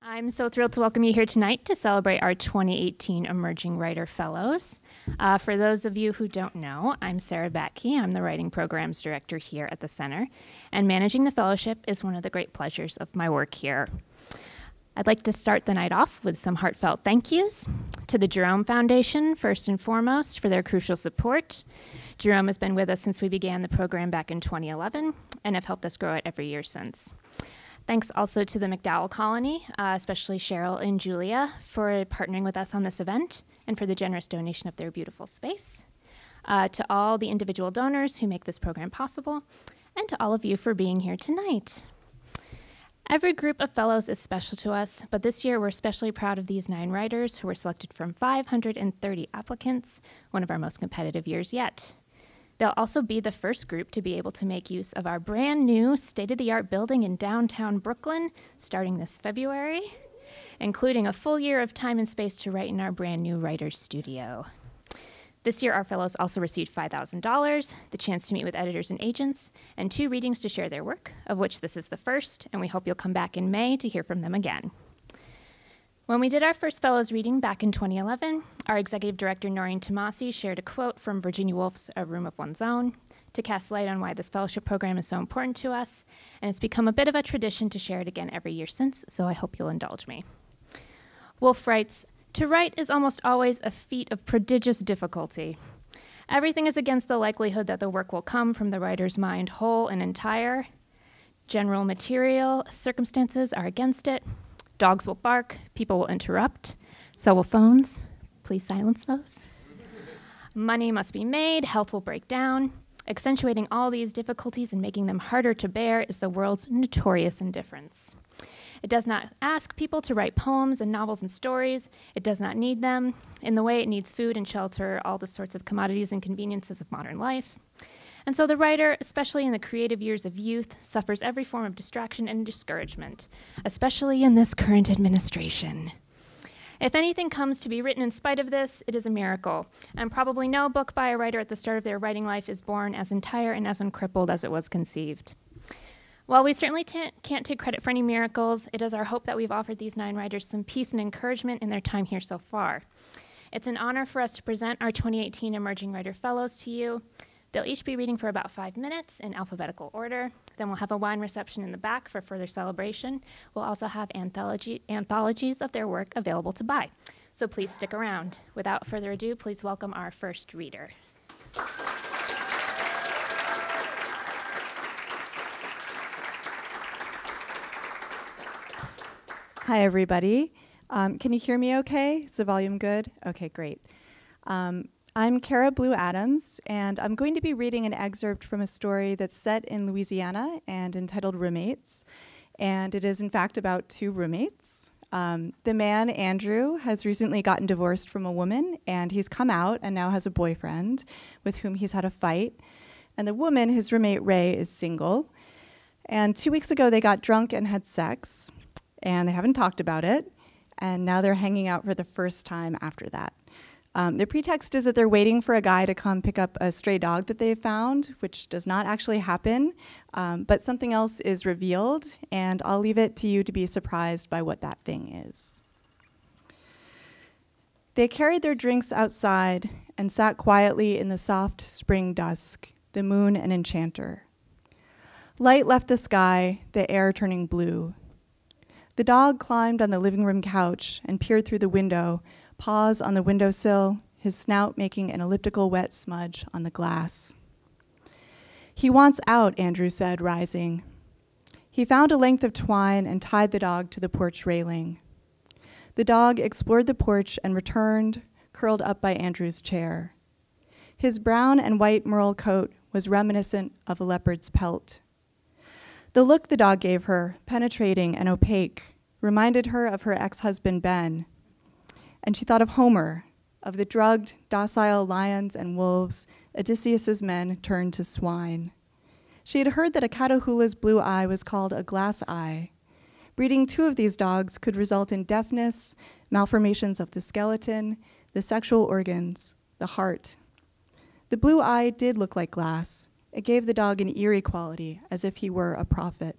I'm so thrilled to welcome you here tonight to celebrate our 2018 Emerging Writer Fellows. For those of you who don't know, I'm Sarah Batke. I'm the Writing Programs Director here at the Center, and managing the fellowship is one of the great pleasures of my work here. I'd like to start the night off with some heartfelt thank yous to the Jerome Foundation, first and foremost, for their crucial support. Jerome has been with us since we began the program back in 2011 and have helped us grow it every year since. Thanks also to the McDowell Colony, especially Cheryl and Julia, for partnering with us on this event and for the generous donation of their beautiful space. To all the individual donors who make this program possible, and to all of you for being here tonight. Every group of fellows is special to us, but this year we're especially proud of these 9 writers who were selected from 530 applicants, one of our most competitive years yet. They'll also be the first group to be able to make use of our brand new state-of-the-art building in downtown Brooklyn starting this February, including a full year of time and space to write in our brand new writer's studio. This year, our fellows also received $5,000, the chance to meet with editors and agents, and 2 readings to share their work, of which this is the first, and we hope you'll come back in May to hear from them again. When we did our first fellows reading back in 2011, our executive director, Noreen Tomasi, shared a quote from Virginia Woolf's A Room of One's Own to cast light on why this fellowship program is so important to us, and it's become a bit of a tradition to share it again every year since, so I hope you'll indulge me. Woolf writes, "To write is almost always a feat of prodigious difficulty. Everything is against the likelihood that the work will come from the writer's mind whole and entire. General material circumstances are against it. Dogs will bark, people will interrupt, so will phones. Please silence those. Money must be made, health will break down. Accentuating all these difficulties and making them harder to bear is the world's notorious indifference. It does not ask people to write poems and novels and stories. It does not need them in the way it needs food and shelter, all the sorts of commodities and conveniences of modern life. And so the writer, especially in the creative years of youth, suffers every form of distraction and discouragement, especially in this current administration. If anything comes to be written in spite of this, it is a miracle, and probably no book by a writer at the start of their writing life is born as entire and as uncrippled as it was conceived. While we certainly can't take credit for any miracles, it is our hope that we've offered these 9 writers some peace and encouragement in their time here so far. It's an honor for us to present our 2018 Emerging Writer Fellows to you. They'll each be reading for about 5 minutes in alphabetical order. Then we'll have a wine reception in the back for further celebration. We'll also have anthologies of their work available to buy. So please stick around. Without further ado, please welcome our first reader. Hi, everybody. Can you hear me okay? Is the volume good? Okay, great. I'm Kara Blue Adams, and I'm going to be reading an excerpt from a story that's set in Louisiana and entitled Roommates. And it is, in fact, about 2 roommates. The man, Andrew, has recently gotten divorced from a woman, and he's come out and now has a boyfriend with whom he's had a fight. And the woman, his roommate, Ray, is single. And 2 weeks ago, they got drunk and had sex, and they haven't talked about it. And now they're hanging out for the first time after that. Their pretext is that they're waiting for a guy to come pick up a stray dog that they found, which does not actually happen, but something else is revealed, and I'll leave it to you to be surprised by what that thing is. They carried their drinks outside and sat quietly in the soft spring dusk, the moon an enchanter. Light left the sky, the air turning blue. The dog climbed on the living room couch and peered through the window, paws on the windowsill, his snout making an elliptical wet smudge on the glass. "He wants out," Andrew said, rising. He found a length of twine and tied the dog to the porch railing. The dog explored the porch and returned, curled up by Andrew's chair. His brown and white merle coat was reminiscent of a leopard's pelt. The look the dog gave her, penetrating and opaque, reminded her of her ex-husband, Ben. And she thought of Homer, of the drugged, docile lions and wolves Odysseus's men turned to swine. She had heard that a Catahoula's blue eye was called a glass eye. Breeding 2 of these dogs could result in deafness, malformations of the skeleton, the sexual organs, the heart. The blue eye did look like glass. It gave the dog an eerie quality, as if he were a prophet.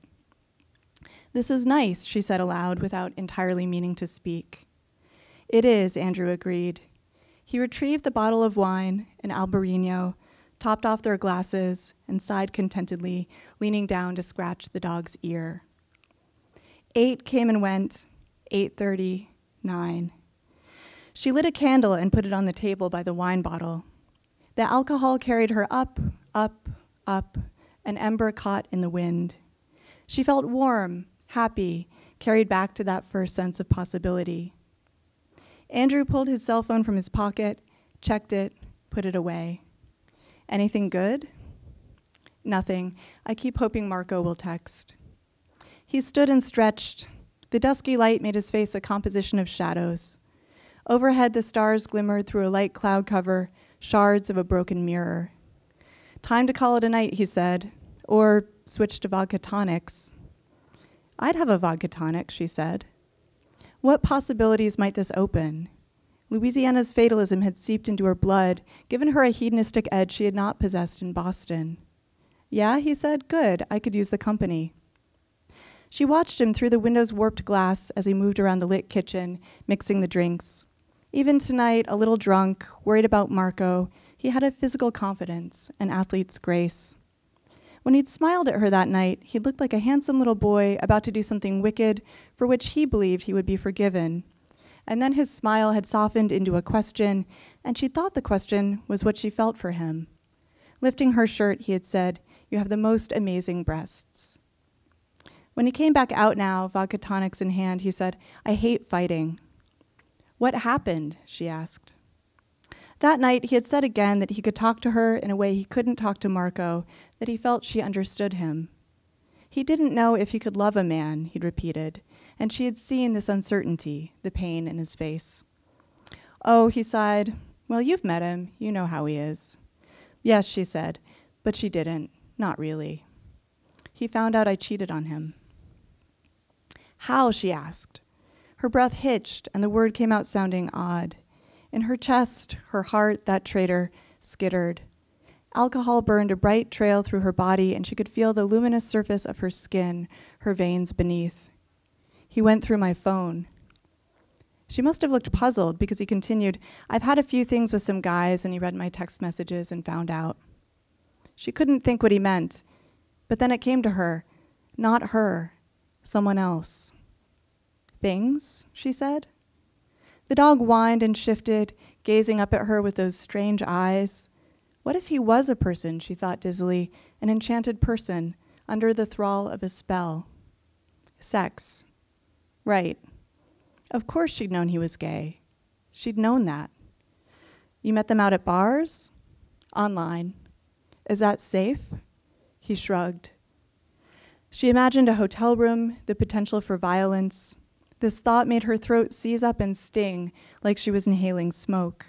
"This is nice," she said aloud without entirely meaning to speak. "It is," Andrew agreed. He retrieved the bottle of wine, an Albarino, topped off their glasses, and sighed contentedly, leaning down to scratch the dog's ear. 8 came and went, 8:30, 9. She lit a candle and put it on the table by the wine bottle. The alcohol carried her up, up, up, an ember caught in the wind. She felt warm, happy, carried back to that first sense of possibility. Andrew pulled his cell phone from his pocket, checked it, put it away. "Anything good?" "Nothing. I keep hoping Marco will text." He stood and stretched. The dusky light made his face a composition of shadows. Overhead, the stars glimmered through a light cloud cover, shards of a broken mirror. "Time to call it a night," he said, "or switch to vodka tonics." "I'd have a vodka tonic," she said. What possibilities might this open? Louisiana's fatalism had seeped into her blood, given her a hedonistic edge she had not possessed in Boston. "Yeah," he said, "good, I could use the company." She watched him through the window's warped glass as he moved around the lit kitchen, mixing the drinks. Even tonight, a little drunk, worried about Marco, he had a physical confidence, an athlete's grace. When he'd smiled at her that night, he looked like a handsome little boy about to do something wicked for which he believed he would be forgiven. And then his smile had softened into a question, and she thought the question was what she felt for him. Lifting her shirt, he had said, "You have the most amazing breasts." When he came back out now, vodka tonics in hand, he said, "I hate fighting." "What happened?" she asked. That night, he had said again that he could talk to her in a way he couldn't talk to Marco, that he felt she understood him. He didn't know if he could love a man, he'd repeated, and she had seen this uncertainty, the pain in his face. "Oh," he sighed, "well, you've met him. You know how he is." "Yes," she said, but she didn't. Not really. "He found out I cheated on him." "How?" she asked. Her breath hitched, and the word came out sounding odd. In her chest, her heart, that traitor, skittered. Alcohol burned a bright trail through her body, and she could feel the luminous surface of her skin, her veins beneath. "He went through my phone." She must have looked puzzled, because he continued, "I've had a few things with some guys, and he read my text messages and found out." She couldn't think what he meant, but then it came to her. Not her, someone else. "Things?" she said. The dog whined and shifted, gazing up at her with those strange eyes. What if he was a person, she thought dizzily, an enchanted person, under the thrall of a spell? Sex. Right. Of course she'd known he was gay. She'd known that. "You met them out at bars?" "Online." "Is that safe?" He shrugged. She imagined a hotel room, the potential for violence. This thought made her throat seize up and sting, like she was inhaling smoke.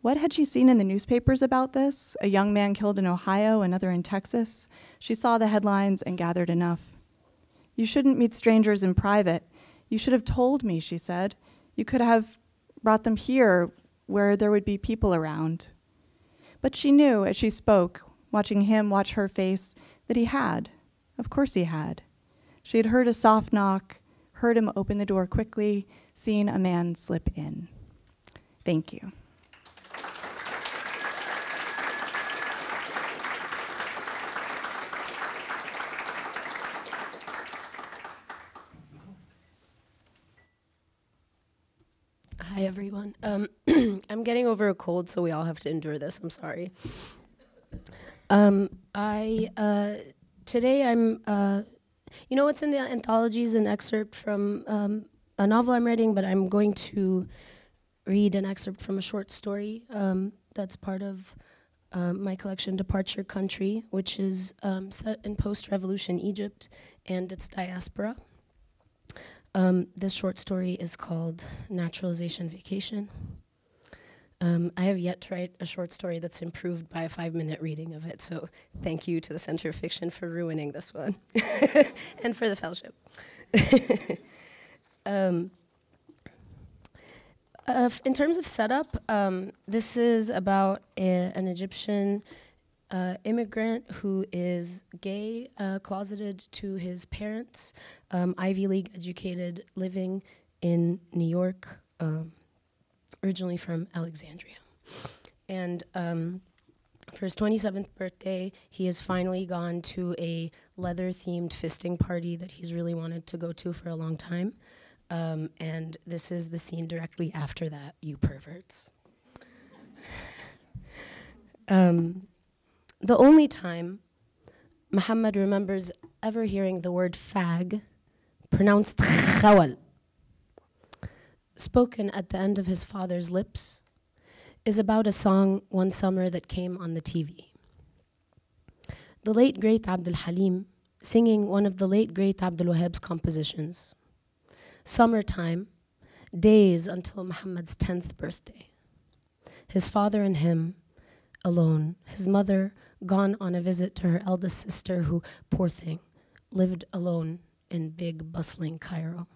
What had she seen in the newspapers about this? A young man killed in Ohio, another in Texas? She saw the headlines and gathered enough. "You shouldn't meet strangers in private. You should have told me," she said. "You could have brought them here, where there would be people around." But she knew, as she spoke, watching him watch her face, that he had. Of course he had. She had heard a soft knock, heard him open the door quickly, seen a man slip in. Thank you. Hi, everyone. I'm getting over a cold, so we all have to endure this. I'm sorry. Today I'm, what's in the anthology is an excerpt from a novel I'm writing, but I'm going to read an excerpt from a short story that's part of my collection, Departure Country, which is set in post-revolution Egypt and its diaspora. This short story is called Naturalization Vacation. I have yet to write a short story that's improved by a 5-minute reading of it, so thank you to the Center of Fiction for ruining this one, and for the fellowship. In terms of setup, this is about an Egyptian immigrant who is gay, closeted to his parents, Ivy League educated, living in New York, originally from Alexandria. And for his 27th birthday, he has finally gone to a leather-themed fisting party that he's really wanted to go to for a long time. And this is the scene directly after that, you perverts. The only time Muhammad remembers ever hearing the word fag, pronounced khawal, spoken at the end of his father's lips, is about a song one summer that came on the TV. The late great Abdul Halim singing one of the late great Abdul Wahhab's compositions. Summertime, days until Muhammad's 10th birthday. His father and him alone, his mother gone on a visit to her eldest sister who, poor thing, lived alone in big, bustling Cairo.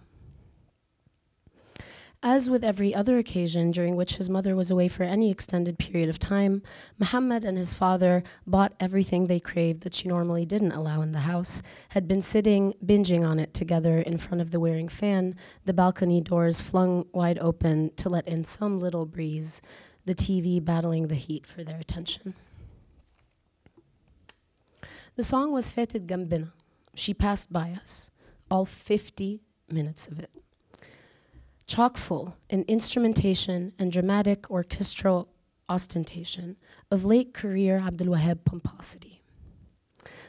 As with every other occasion during which his mother was away for any extended period of time, Muhammad and his father bought everything they craved that she normally didn't allow in the house, had been sitting, binging on it together in front of the wearing fan, the balcony doors flung wide open to let in some little breeze, the TV battling the heat for their attention. The song was Fated Gambina. She passed by us, all 50 minutes of it. Chock full in instrumentation and dramatic orchestral ostentation of late career Abdul Wahhab pomposity.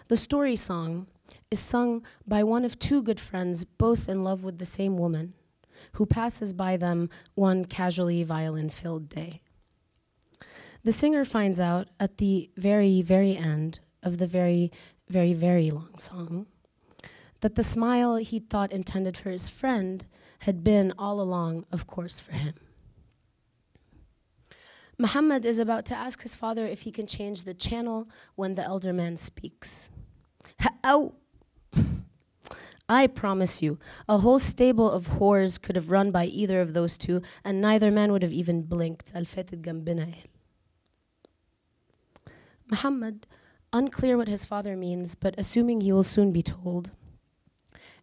The story song is sung by one of two good friends, both in love with the same woman, who passes by them one casually violin-filled day. The singer finds out at the very, very end of the very, very, very long song that the smile he thought intended for his friend had been all along, of course, for him. Muhammad is about to ask his father if he can change the channel when the elder man speaks. Ow! I promise you, a whole stable of whores could have run by either of those two, and neither man would have even blinked. Al-Fated Gambina. Muhammad, unclear what his father means, but assuming he will soon be told,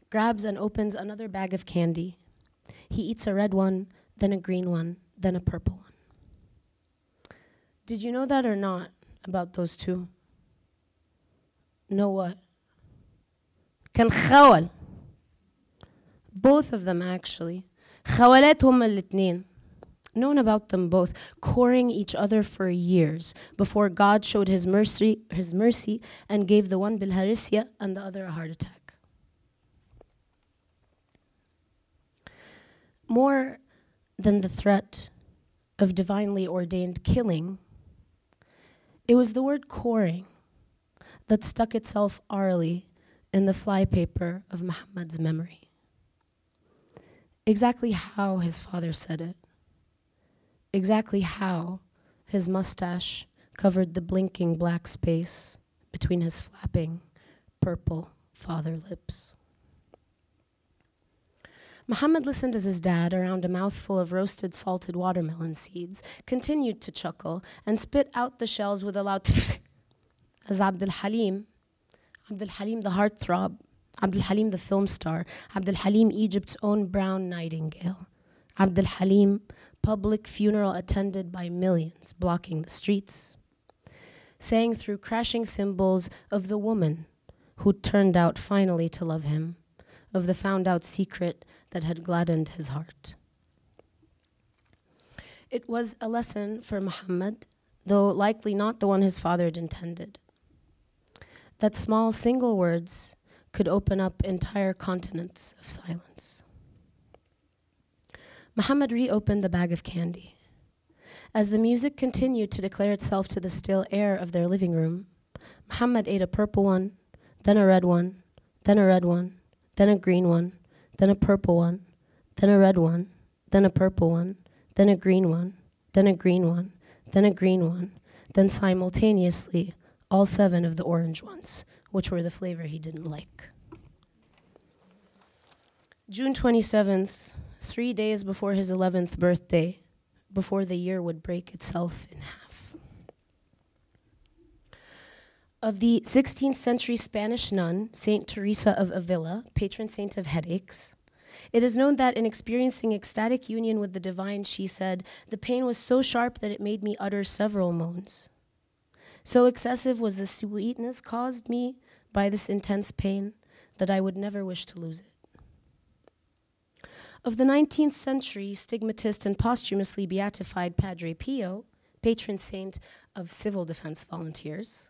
grabs and opens another bag of candy. He eats a red one, then a green one, then a purple one. Did you know that or not about those two? Know what? كان خوال. Both of them actually. خوالات هما الاتنين. Known about them both, courting each other for years before God showed his mercy and gave the one bilharisya and the other a heart attack. More than the threat of divinely ordained killing, it was the word courting that stuck itself aurally in the flypaper of Muhammad's memory. Exactly how his father said it. Exactly how his mustache covered the blinking black space between his flapping purple father lips. Muhammad listened as his dad, around a mouthful of roasted salted watermelon seeds, continued to chuckle and spit out the shells with a loud as Abdul Halim the heartthrob, Abdul Halim the film star, Abdul Halim Egypt's own brown nightingale, Abdul Halim public funeral attended by millions blocking the streets, sang through crashing cymbals of the woman who turned out finally to love him, of the found out secret that had gladdened his heart. It was a lesson for Muhammad, though likely not the one his father had intended, that small single words could open up entire continents of silence. Muhammad reopened the bag of candy. As the music continued to declare itself to the still air of their living room, Muhammad ate a purple one, then a red one, then a red one, then a green one, then a purple one, then a red one, then a purple one, then a green one, then a green one, then a green one, then simultaneously all 7 of the orange ones, which were the flavor he didn't like. June 27th, 3 days before his 11th birthday, before the year would break itself in half. Of the 16th century Spanish nun, Saint Teresa of Avila, patron saint of headaches, it is known that in experiencing ecstatic union with the divine, she said, "The pain was so sharp that it made me utter several moans. So excessive was the sweetness caused me by this intense pain that I would never wish to lose it." Of the 19th century stigmatist and posthumously beatified Padre Pio, patron saint of civil defense volunteers,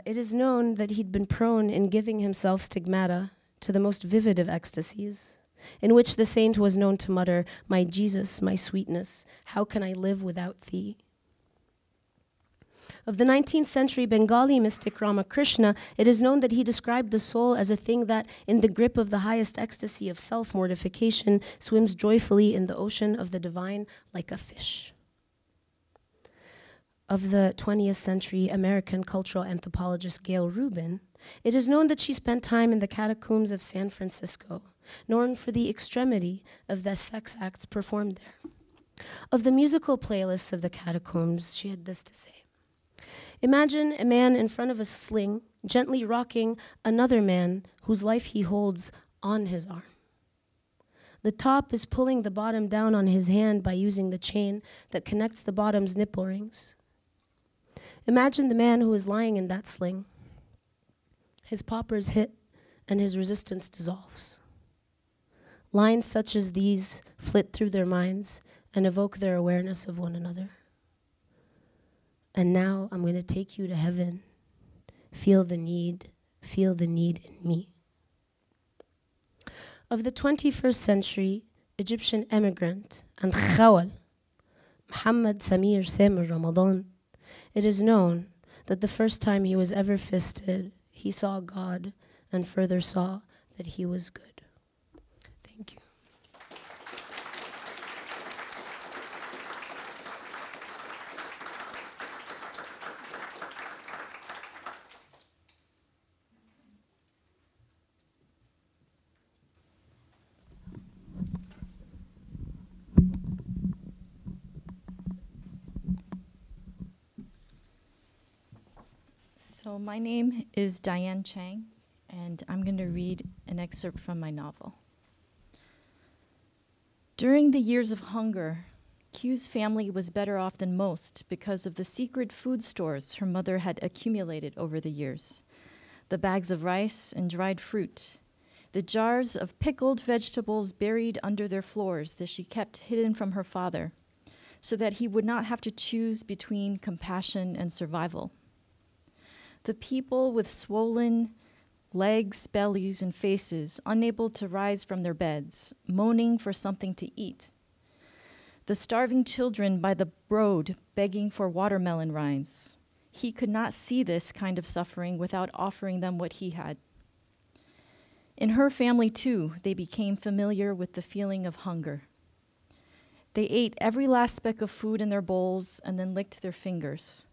it is known that he'd been prone in giving himself stigmata to the most vivid of ecstasies, in which the saint was known to mutter, "My Jesus, my sweetness, how can I live without thee?" Of the 19th century Bengali mystic Ramakrishna, it is known that he described the soul as a thing that, in the grip of the highest ecstasy of self-mortification, swims joyfully in the ocean of the divine like a fish. Of the 20th century American cultural anthropologist Gail Rubin, it is known that she spent time in the catacombs of San Francisco, known for the extremity of the sex acts performed there. Of the musical playlists of the catacombs, she had this to say: "Imagine a man in front of a sling, gently rocking another man whose life he holds on his arm. The top is pulling the bottom down on his hand by using the chain that connects the bottom's nipple rings. Imagine the man who is lying in that sling. His poppers hit and his resistance dissolves. Lines such as these flit through their minds and evoke their awareness of one another. And now I'm going to take you to heaven. Feel the need in me." Of the 21st century Egyptian emigrant and khawal, Muhammad Samir Samir Ramadan, it is known that the first time he was ever fisted, he saw God and further saw that he was good. Thank you. So my name is Diane Chang, and I'm going to read an excerpt from my novel. During the years of hunger, Q's family was better off than most because of the secret food stores her mother had accumulated over the years. The bags of rice and dried fruit, the jars of pickled vegetables buried under their floors that she kept hidden from her father, so that he would not have to choose between compassion and survival. The people with swollen legs, bellies, and faces, unable to rise from their beds, moaning for something to eat. The starving children by the road begging for watermelon rinds. He could not see this kind of suffering without offering them what he had. In her family, too, they became familiar with the feeling of hunger. They ate every last speck of food in their bowls and then licked their fingers.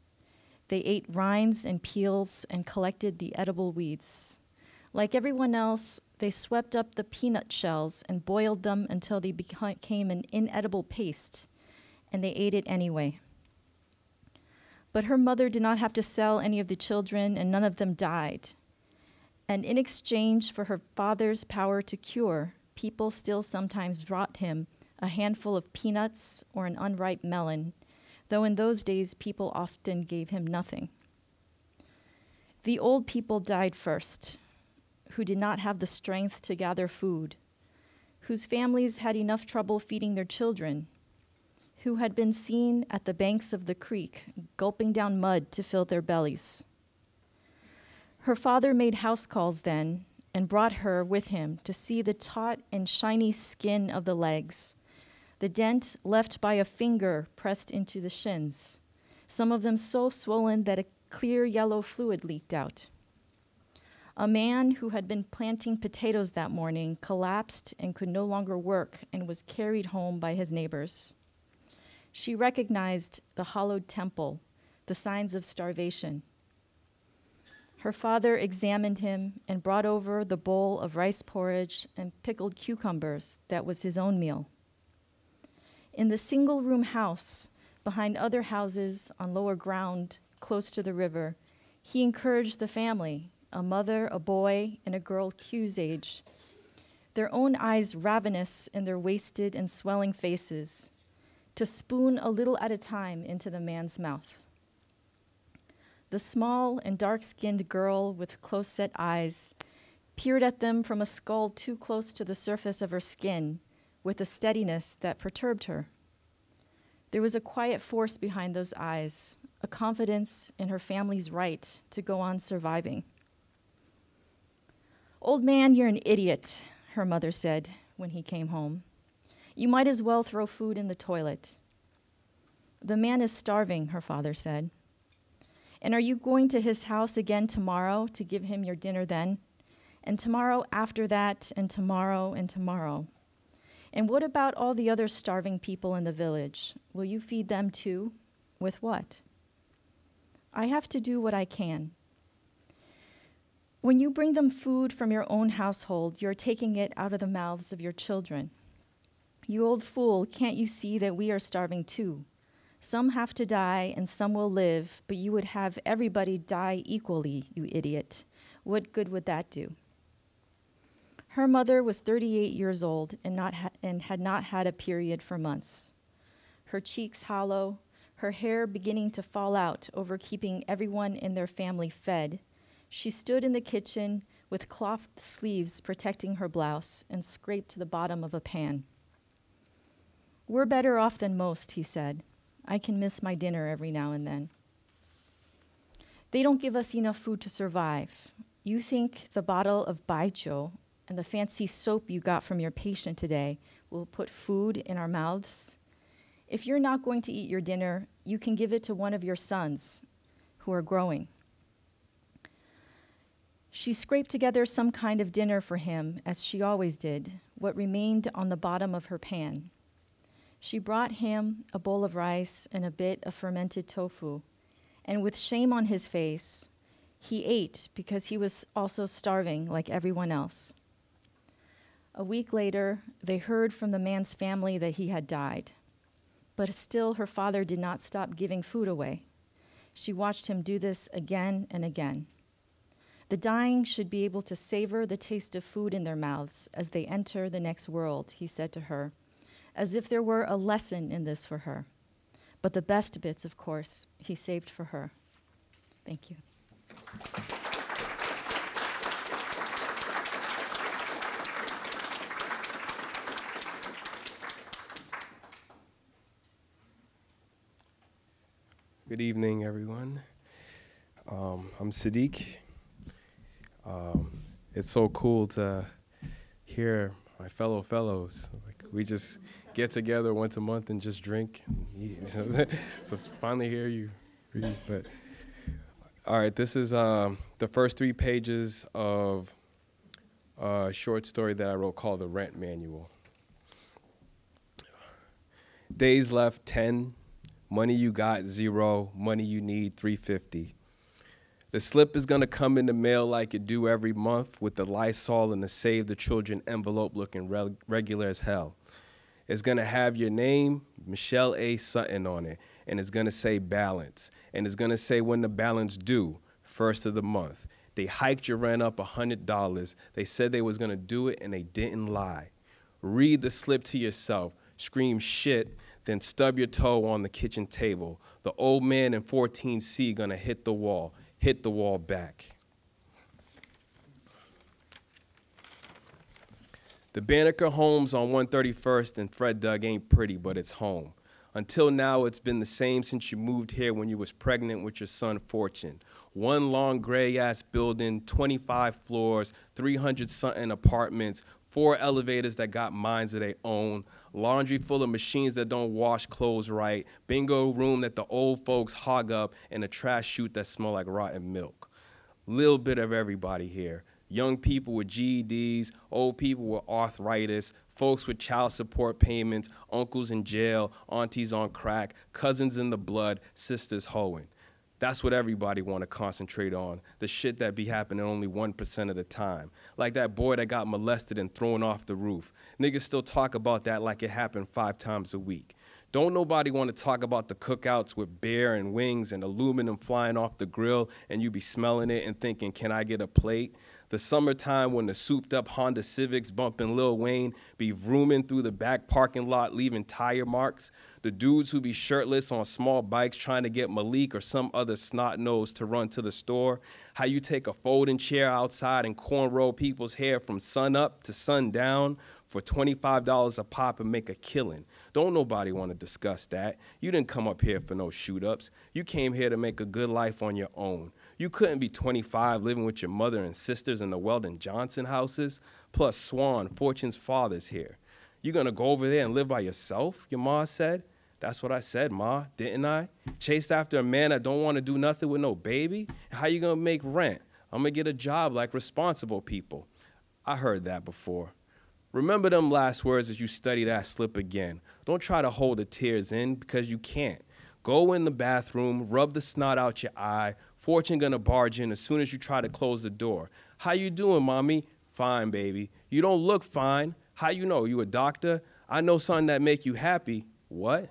They ate rinds and peels and collected the edible weeds. Like everyone else, they swept up the peanut shells and boiled them until they became an inedible paste, and they ate it anyway. But her mother did not have to sell any of the children, and none of them died. And in exchange for her father's power to cure, people still sometimes brought him a handful of peanuts or an unripe melon, though in those days people often gave him nothing. The old people died first, who did not have the strength to gather food, whose families had enough trouble feeding their children, who had been seen at the banks of the creek gulping down mud to fill their bellies. Her father made house calls then and brought her with him to see the taut and shiny skin of the legs, the dent left by a finger pressed into the shins, some of them so swollen that a clear yellow fluid leaked out. A man who had been planting potatoes that morning collapsed and could no longer work and was carried home by his neighbors. She recognized the hollowed temple, the signs of starvation. Her father examined him and brought over the bowl of rice porridge and pickled cucumbers that was his own meal. In the single-room house, behind other houses on lower ground close to the river, He encouraged the family, a mother, a boy, and a girl Q's age, their own eyes ravenous in their wasted and swelling faces, to spoon a little at a time into the man's mouth. The small and dark-skinned girl with close-set eyes peered at them from a skull too close to the surface of her skin with a steadiness that perturbed her. There was a quiet force behind those eyes, a confidence in her family's right to go on surviving. "Old man, you're an idiot," her mother said when he came home. "You might as well throw food in the toilet." "The man is starving," her father said. "And are you going to his house again tomorrow to give him your dinner then? And tomorrow after that, and tomorrow and tomorrow? And what about all the other starving people in the village? Will you feed them too? With what?" "I have to do what I can." "When you bring them food from your own household, you're taking it out of the mouths of your children. You old fool, can't you see that we are starving too? Some have to die and some will live, but you would have everybody die equally, you idiot. What good would that do?" Her mother was 38 years old and had not had a period for months. Her cheeks hollow, her hair beginning to fall out over keeping everyone in their family fed, she stood in the kitchen with cloth sleeves protecting her blouse and scraped the bottom of a pan. "We're better off than most," he said. "I can miss my dinner every now and then. They don't give us enough food to survive. You think the bottle of baijiu and the fancy soap you got from your patient today will put food in our mouths? If you're not going to eat your dinner, you can give it to one of your sons who are growing." She scraped together some kind of dinner for him, as she always did, what remained on the bottom of her pan. She brought him a bowl of rice and a bit of fermented tofu, and with shame on his face, he ate because he was also starving like everyone else. A week later, they heard from the man's family that he had died, but still her father did not stop giving food away. She watched him do this again and again. The dying should be able to savor the taste of food in their mouths as they enter the next world, he said to her, as if there were a lesson in this for her. But the best bits, of course, he saved for her. Thank you. Good evening, everyone. I'm Sadiq. It's so cool to hear my fellow fellows. Like, we just get together once a month and just drink and eat. So finally hear you read. But all right, this is the first 3 pages of a short story that I wrote called The Rent Manual. Days left 10. Money you got 0, money you need 350. The slip is gonna come in the mail like it do every month with the Lysol and the Save the Children envelope looking regular as hell. It's gonna have your name, Michelle A. Sutton, on it, and it's gonna say balance, and it's gonna say when the balance due, first of the month. They hiked your rent up $100. They said they was gonna do it and they didn't lie. Read the slip to yourself, scream shit, then stub your toe on the kitchen table. The old man in 14C gonna hit the wall back. The Banneker homes on 131st and Fred Doug ain't pretty, but it's home. Until now, it's been the same since you moved here when you was pregnant with your son, Fortune. One long gray-ass building, 25 floors, 300-something apartments, 4 elevators that got minds of their own, laundry full of machines that don't wash clothes right, bingo room that the old folks hog up, and a trash chute that smell like rotten milk. Little bit of everybody here. Young people with GEDs, old people with arthritis, folks with child support payments, uncles in jail, aunties on crack, cousins in the blood, sisters hoeing. That's what everybody want to concentrate on, the shit that be happening only 1% of the time. Like that boy that got molested and thrown off the roof. Niggas still talk about that like it happened 5 times a week. Don't nobody want to talk about the cookouts with beer and wings and aluminum flying off the grill and you be smelling it and thinking, can I get a plate? The summertime when the souped up Honda Civics bumping Lil Wayne be vrooming through the back parking lot leaving tire marks. The dudes who be shirtless on small bikes trying to get Malik or some other snot nose to run to the store. How you take a folding chair outside and cornrow people's hair from sun up to sundown for $25 a pop and make a killing. Don't nobody want to discuss that. You didn't come up here for no shoot-ups. You came here to make a good life on your own. You couldn't be 25 living with your mother and sisters in the Weldon Johnson houses. Plus Swan, Fortune's father's here. You gonna go over there and live by yourself, your ma said? That's what I said, Ma, didn't I? Chased after a man that don't want to do nothing with no baby? How you gonna make rent? I'm gonna get a job like responsible people. I heard that before. Remember them last words as you study that slip again. Don't try to hold the tears in because you can't. Go in the bathroom, rub the snot out your eye. Fortune gonna barge in as soon as you try to close the door. How you doing, mommy? Fine, baby. You don't look fine. How you know? You a doctor? I know something that make you happy. What?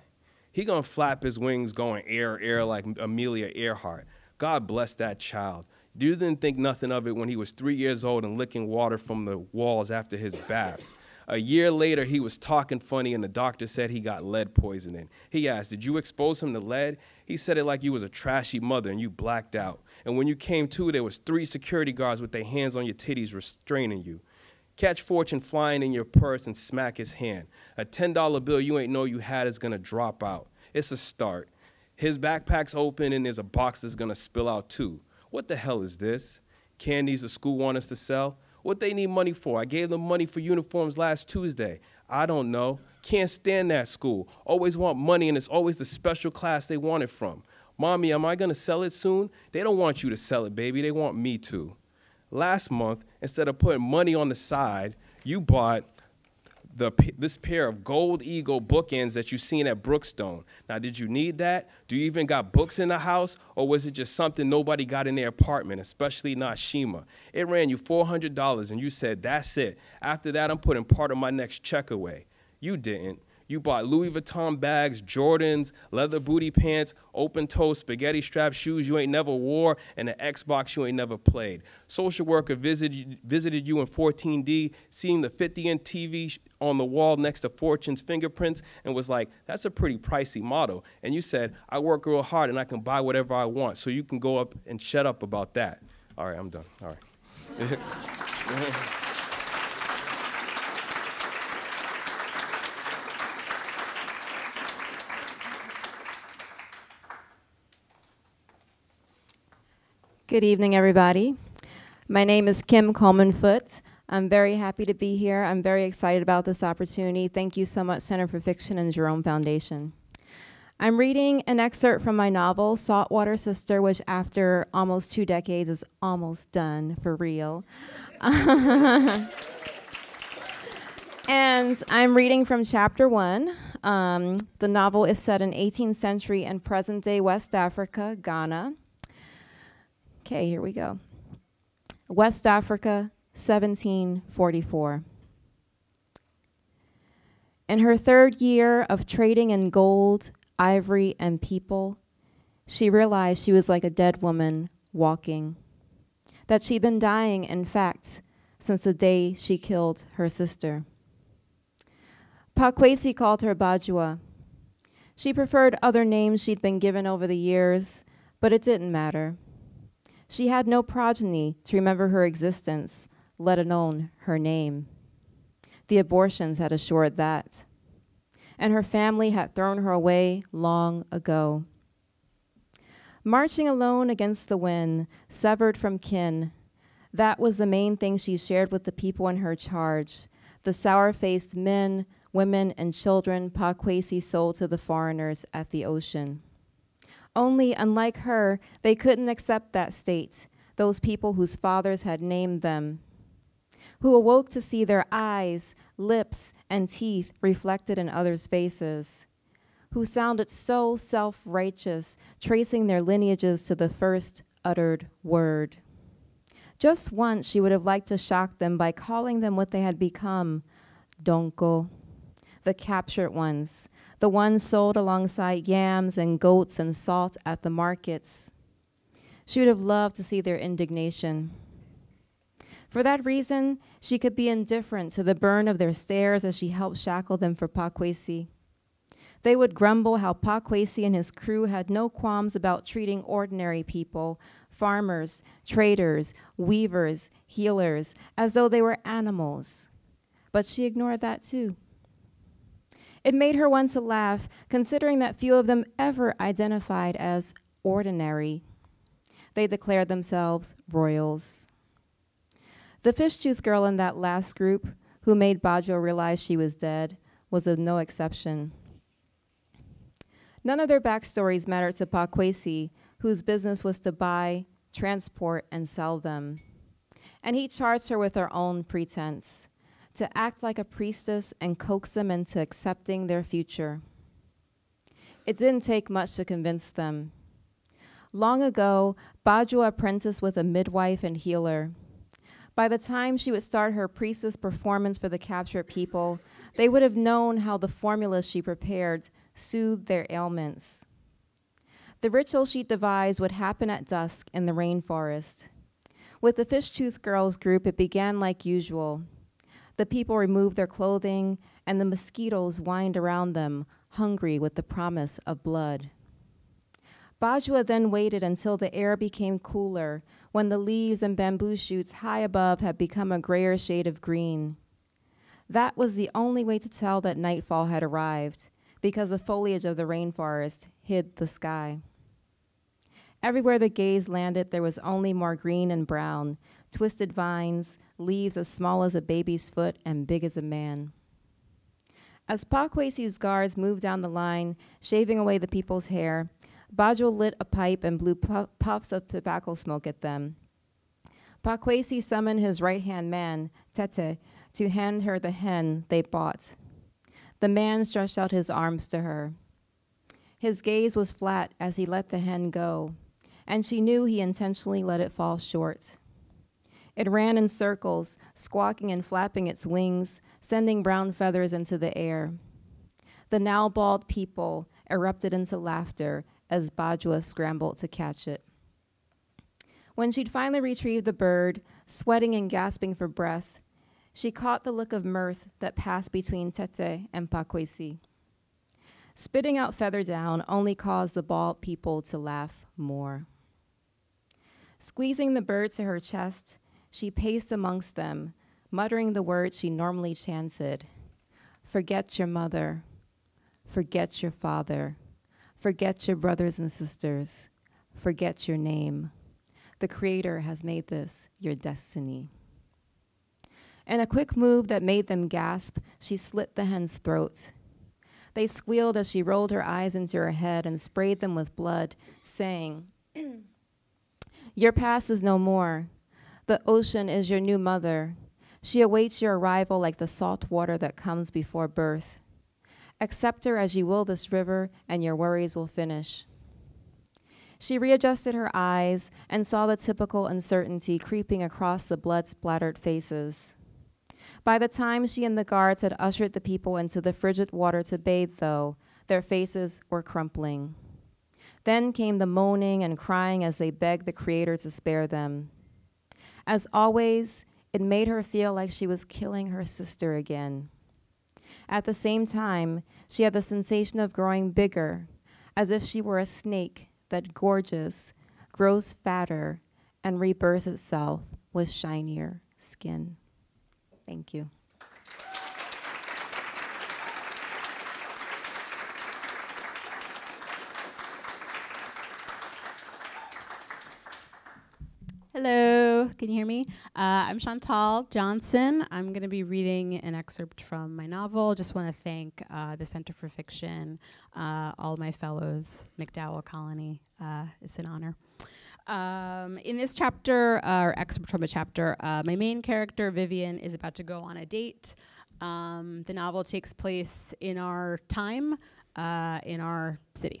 He gonna flap his wings going air, air like Amelia Earhart. God bless that child. You didn't think nothing of it when he was 3 years old and licking water from the walls after his baths. A year later, he was talking funny and the doctor said he got lead poisoning. He asked, did you expose him to lead? He said it like you was a trashy mother and you blacked out. And when you came to, there was 3 security guards with their hands on your titties restraining you. Catch Fortune flying in your purse and smack his hand. A $10 bill you ain't know you had is gonna drop out. It's a start. His backpack's open and there's a box that's gonna spill out too. What the hell is this? Candies the school want us to sell? What they need money for? I gave them money for uniforms last Tuesday. I don't know. Can't stand that school. Always want money and it's always the special class they want it from. Mommy, am I gonna sell it soon? They don't want you to sell it, baby. They want me to. Last month, instead of putting money on the side, you bought this pair of Gold Eagle bookends that you seen at Brookstone. Now, did you need that? Do you even got books in the house? Or was it just something nobody got in their apartment, especially not Shima? It ran you $400 and you said, that's it. After that, I'm putting part of my next check away. You didn't. You bought Louis Vuitton bags, Jordans, leather booty pants, open-toe spaghetti strap shoes you ain't never wore, and an Xbox you ain't never played. Social worker visited you in 14D, seeing the 50-inch TV on the wall next to Fortune's fingerprints, and was like, that's a pretty pricey model. And you said, I work real hard and I can buy whatever I want, so you can go up and shut up about that. All right, I'm done. All right. Good evening, everybody. My name is Kim Coleman-Foote. I'm very happy to be here. I'm very excited about this opportunity. Thank you so much, Center for Fiction and Jerome Foundation. I'm reading an excerpt from my novel, Saltwater Sister, which after almost 2 decades is almost done for real. And I'm reading from chapter 1. The novel is set in 18th century and present-day West Africa, Ghana. Okay, here we go. West Africa, 1744. In her 3rd year of trading in gold, ivory, and people, she realized she was like a dead woman walking, that she'd been dying, in fact, since the day she killed her sister. Pakwesi called her Bajua. She preferred other names she'd been given over the years, but it didn't matter. She had no progeny to remember her existence, let alone her name. The abortions had assured that. And her family had thrown her away long ago. Marching alone against the wind, severed from kin, that was the main thing she shared with the people in her charge, the sour-faced men, women, and children Pakwesi sold to the foreigners at the ocean. Only, unlike her, they couldn't accept that state, those people whose fathers had named them, who awoke to see their eyes, lips, and teeth reflected in others' faces, who sounded so self-righteous, tracing their lineages to the first uttered word. Just once, she would have liked to shock them by calling them what they had become, Donko, the captured ones, the ones sold alongside yams and goats and salt at the markets. She would have loved to see their indignation. For that reason, she could be indifferent to the burn of their stares as she helped shackle them for Pakwesi. They would grumble how Pakwesi and his crew had no qualms about treating ordinary people, farmers, traders, weavers, healers, as though they were animals. But she ignored that too. It made her want to laugh, considering that few of them ever identified as ordinary. They declared themselves royals. The fish-tooth girl in that last group, who made Bajo realize she was dead, was of no exception. None of their backstories mattered to Pakwesi, whose business was to buy, transport, and sell them. And he charged her with her own pretense, to act like a priestess and coax them into accepting their future. It didn't take much to convince them. Long ago, Bajo apprenticed with a midwife and healer. By the time she would start her priestess performance for the captured people, they would have known how the formula she prepared soothed their ailments. The ritual she devised would happen at dusk in the rainforest. With the Fish-Tooth Girls group, it began like usual. The people removed their clothing, and the mosquitoes whined around them, hungry with the promise of blood. Bajwa then waited until the air became cooler, when the leaves and bamboo shoots high above had become a grayer shade of green. That was the only way to tell that nightfall had arrived, because the foliage of the rainforest hid the sky. Everywhere the gaze landed, there was only more green and brown, twisted vines, leaves as small as a baby's foot and big as a man. As Pakwesi's guards moved down the line, shaving away the people's hair, Bajo lit a pipe and blew puffs of tobacco smoke at them. Pakwesi summoned his right-hand man, Tete, to hand her the hen they bought. The man stretched out his arms to her. His gaze was flat as he let the hen go, and she knew he intentionally let it fall short. It ran in circles, squawking and flapping its wings, sending brown feathers into the air. The now bald people erupted into laughter as Bajwa scrambled to catch it. When she'd finally retrieved the bird, sweating and gasping for breath, she caught the look of mirth that passed between Tete and Pakwesi. Spitting out feather down only caused the bald people to laugh more. Squeezing the bird to her chest, she paced amongst them, muttering the words she normally chanted: "Forget your mother, forget your father, forget your brothers and sisters, forget your name. The Creator has made this your destiny." In a quick move that made them gasp, she slit the hen's throat. They squealed as she rolled her eyes into her head and sprayed them with blood, saying, "Your past is no more. The ocean is your new mother. She awaits your arrival like the salt water that comes before birth. Accept her as you will this river, and your worries will finish." She readjusted her eyes and saw the typical uncertainty creeping across the blood-splattered faces. By the time she and the guards had ushered the people into the frigid water to bathe, though, their faces were crumpling. Then came the moaning and crying as they begged the Creator to spare them. As always, it made her feel like she was killing her sister again. At the same time, she had the sensation of growing bigger, as if she were a snake that gorges, grows fatter, and rebirths itself with shinier skin. Thank you. Hello, can you hear me? I'm Chantal Johnson. I'm going to be reading an excerpt from my novel. Just want to thank the Center for Fiction, all my fellows, McDowell Colony. It's an honor. In this chapter, or excerpt from a chapter, my main character, Vivian, is about to go on a date. The novel takes place in our time, in our city.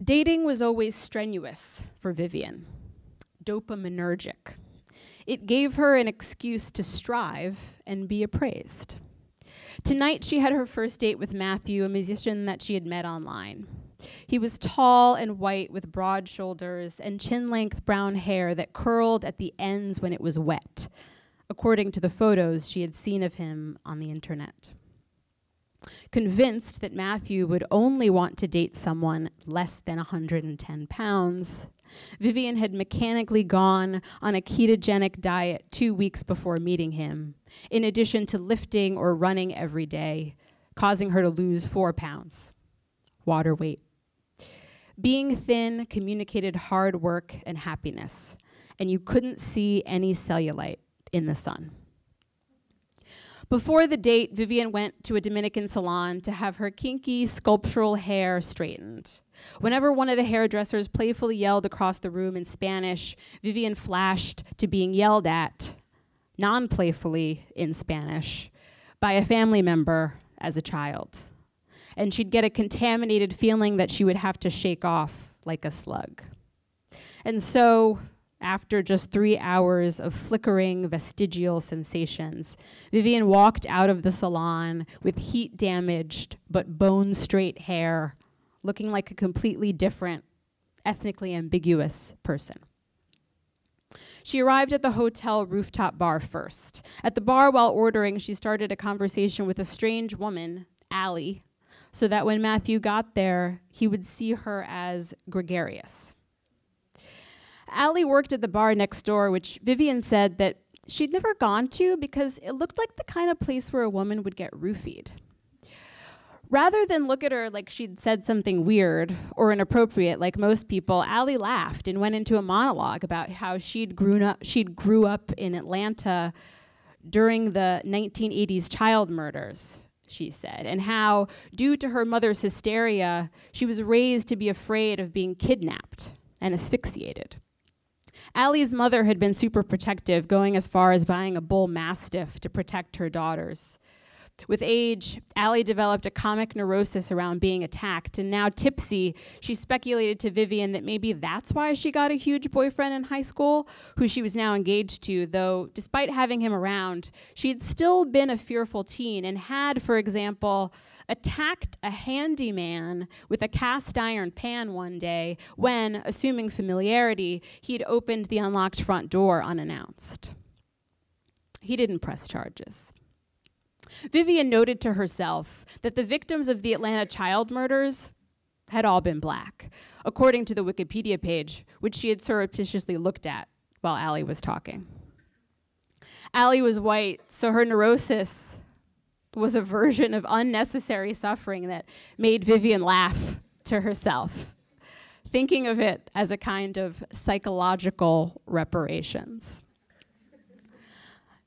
Dating was always strenuous for Vivian, dopaminergic. It gave her an excuse to strive and be appraised. Tonight, she had her first date with Matthew, a musician that she had met online. He was tall and white with broad shoulders and chin-length brown hair that curled at the ends when it was wet, according to the photos she had seen of him on the internet. Convinced that Matthew would only want to date someone less than 110 pounds, Vivian had mechanically gone on a ketogenic diet 2 weeks before meeting him, in addition to lifting or running every day, causing her to lose 4 pounds. Water weight. Being thin communicated hard work and happiness, and you couldn't see any cellulite in the sun. Before the date, Vivian went to a Dominican salon to have her kinky, sculptural hair straightened. Whenever one of the hairdressers playfully yelled across the room in Spanish, Vivian flashed to being yelled at, non-playfully in Spanish, by a family member as a child. And she'd get a contaminated feeling that she would have to shake off like a slug. And so, after just 3 hours of flickering vestigial sensations, Vivian walked out of the salon with heat-damaged but bone-straight hair, looking like a completely different, ethnically ambiguous person. She arrived at the hotel rooftop bar first. At the bar, while ordering, she started a conversation with a strange woman, Allie, so that when Matthew got there, he would see her as gregarious. Allie worked at the bar next door, which Vivian said that she'd never gone to because it looked like the kind of place where a woman would get roofied. Rather than look at her like she'd said something weird or inappropriate like most people, Allie laughed and went into a monologue about how she'd grew up in Atlanta during the 1980s child murders, she said, and how, due to her mother's hysteria, she was raised to be afraid of being kidnapped and asphyxiated. Allie's mother had been super protective, going as far as buying a bull mastiff to protect her daughters. With age, Allie developed a comic neurosis around being attacked, and now tipsy, she speculated to Vivian that maybe that's why she got a huge boyfriend in high school, who she was now engaged to, though despite having him around, she had still been a fearful teen and had, for example, attacked a handyman with a cast iron pan one day when, assuming familiarity, he'd opened the unlocked front door unannounced. He didn't press charges. Vivian noted to herself that the victims of the Atlanta child murders had all been black, according to the Wikipedia page, which she had surreptitiously looked at while Allie was talking. Allie was white, so her neurosis was a version of unnecessary suffering that made Vivian laugh to herself, thinking of it as a kind of psychological reparations.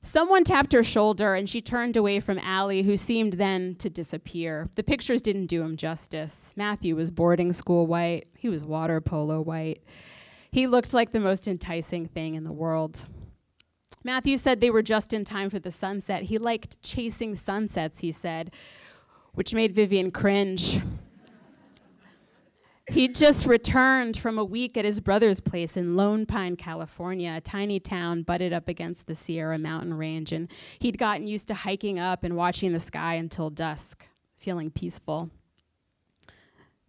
Someone tapped her shoulder, and she turned away from Allie, who seemed then to disappear. The pictures didn't do him justice. Matthew was boarding school white. He was water polo white. He looked like the most enticing thing in the world. Matthew said they were just in time for the sunset. He liked chasing sunsets, he said, which made Vivian cringe. He'd just returned from a week at his brother's place in Lone Pine, California, a tiny town butted up against the Sierra mountain range, and he'd gotten used to hiking up and watching the sky until dusk, feeling peaceful.